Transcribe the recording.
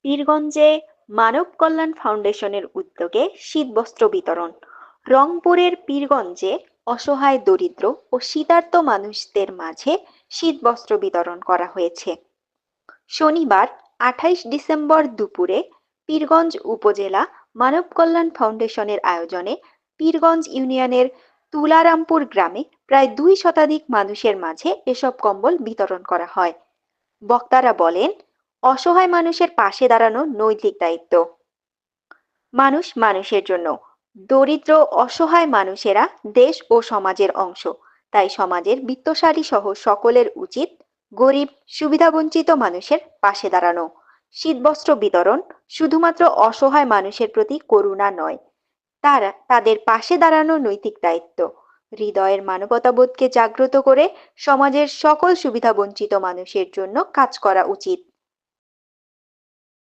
পীরগঞ্জে মানব কল্যাণ ফাউন্ডেশনের উদ্যোগে শীতবস্ত্র বিতরণ। রংপুরের পীরগঞ্জে অসহায় দরিদ্র ও শীতার্ত মানুষদের মাঝে শীতবস্ত্র বিতরণ করা হয়েছে। শনিবার 28 ডিসেম্বর দুপুরে পীরগঞ্জ উপজেলা মানব কল্যাণ ফাউন্ডেশনের আয়োজনে পীরগঞ্জ ইউনিয়নের তুলারামপুর গ্রামে প্রায় 2 শতাধিক মানুষের মাঝে এসব কম্বল বিতরণ করা হয়। বক্তারা বলেন, অসহায় মানুষের পাশে দাঁড়ানো নৈতিক দায়িত্ব। মানুষ মানুষের জন্য। দরিদ্র অসহায় মানুষেরা দেশ ও সমাজের অংশ। তাই সমাজের বিত্তশালী সহ সকলের উচিত গরিব সুবিধাবঞ্চিত মানুষের পাশে দাঁড়ানো। শীতবস্ত্র বিতরণ শুধুমাত্র অসহায় মানুষের প্রতি করুণা নয়, তাদের পাশে দাঁড়ানো নৈতিক দায়িত্ব। হৃদয়ের মানবতাবোধকে জাগ্রত করে সমাজের সকল সুবিধাবঞ্চিত মানুষের জন্য কাজ করা উচিত।